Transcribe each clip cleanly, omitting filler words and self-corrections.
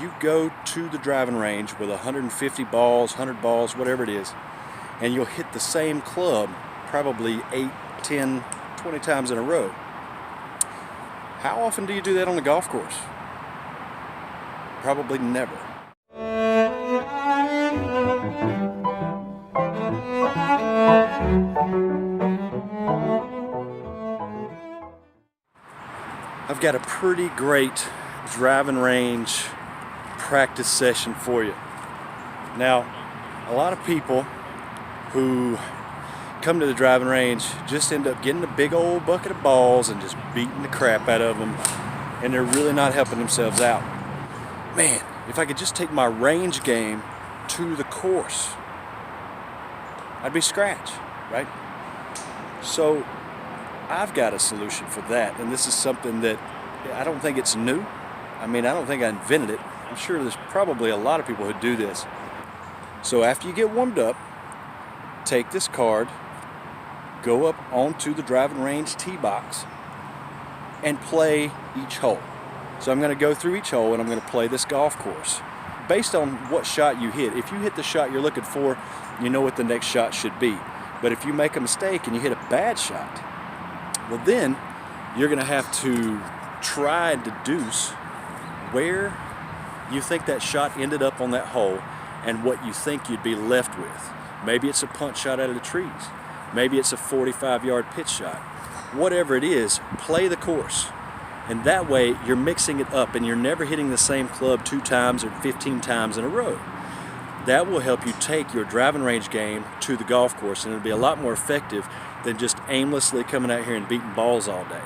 you go to the driving range with 150 balls, 100 balls, whatever it is, and you'll hit the same club probably 8, 10, 20 times in a row. How often do you do that on the golf course? Probably never. I've got a pretty great driving range practice session for you. Now, a lot of people who come to the driving range just end up getting a big old bucket of balls and just beating the crap out of them, and they're really not helping themselves out. Man, if I could just take my range game to the course, I'd be scratch, right? So I've got a solution for that, and this is something that I don't think it's new. I mean, I don't think I invented it. I'm sure there's probably a lot of people who do this. So after you get warmed up, take this card, go up onto the driving range tee box, and play each hole. So I'm going to go through each hole and I'm going to play this golf course based on what shot you hit. If you hit the shot you're looking for, you know what the next shot should be. But if you make a mistake and you hit a bad shot, well then you're going to have to try and deduce where you think that shot ended up on that hole and what you think you'd be left with. Maybe it's a punch shot out of the trees. Maybe it's a 45-yard pitch shot. Whatever it is, play the course. And that way you're mixing it up and you're never hitting the same club 2 times or 15 times in a row. That will help you take your driving range game to the golf course, and it'll be a lot more effective than just aimlessly coming out here and beating balls all day.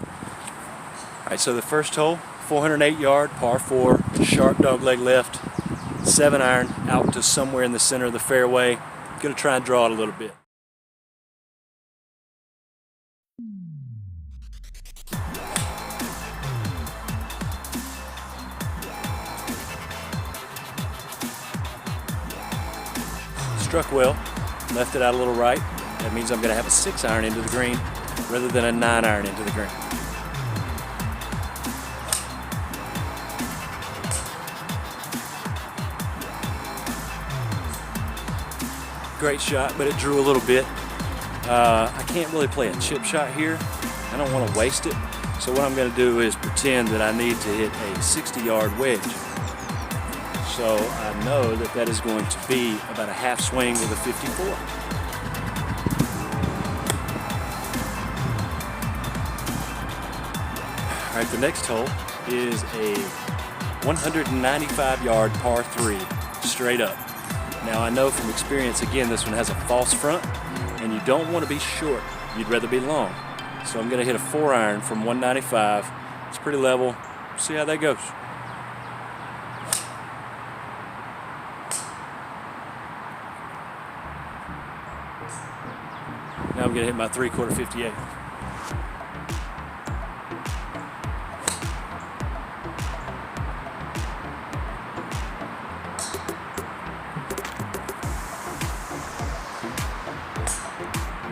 All right, so the first hole, 408-yard, par 4, sharp dogleg left, 7-iron out to somewhere in the center of the fairway. Gonna try and draw it a little bit. Struck well, left it out a little right. That means I'm gonna have a 6-iron into the green rather than a 9-iron into the green. Great shot, but it drew a little bit. I can't really play a chip shot here. I don't want to waste it. So what I'm going to do is pretend that I need to hit a 60-yard wedge. So I know that that is going to be about a half swing with a 54. All right, the next hole is a 195-yard par 3, straight up. Now I know from experience, again, this one has a false front, and you don't want to be short. You'd rather be long. So I'm going to hit a 4-iron from 195. It's pretty level. See how that goes. Now I'm going to hit my 3/4 58.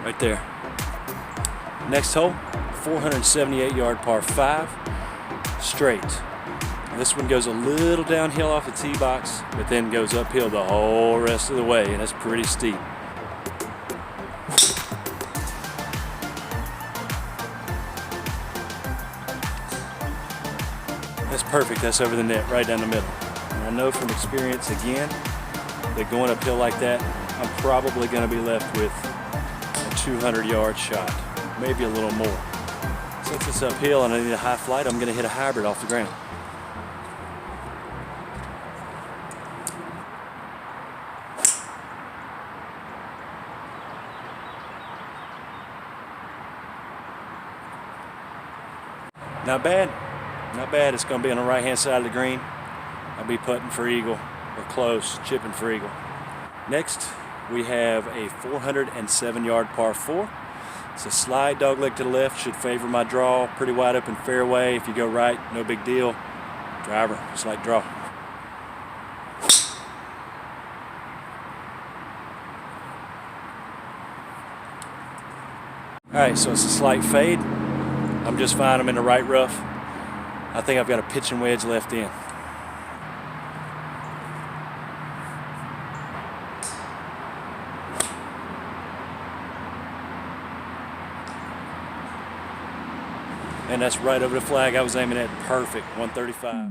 Right there. Next hole, 478-yard par 5, straight. Now this one goes a little downhill off the tee box, but then goes uphill the whole rest of the way, and it's pretty steep. That's perfect. That's over the net, right down the middle. And I know from experience, again, that going uphill like that, I'm probably going to be left with 200-yard shot, maybe a little more. Since it's uphill and I need a high flight, I'm going to hit a hybrid off the ground. Not bad, not bad. It's going to be on the right-hand side of the green. I'll be putting for eagle, or close, chipping for eagle. Next, we have a 407-yard par 4. It's a slide dogleg to the left, should favor my draw. Pretty wide open fairway. If you go right, no big deal. Driver, just like draw. All right, so it's a slight fade. I'm just fine. I'm in the right rough. I think I've got a pitching wedge left in. and that's right over the flag I was aiming at. Perfect, 135.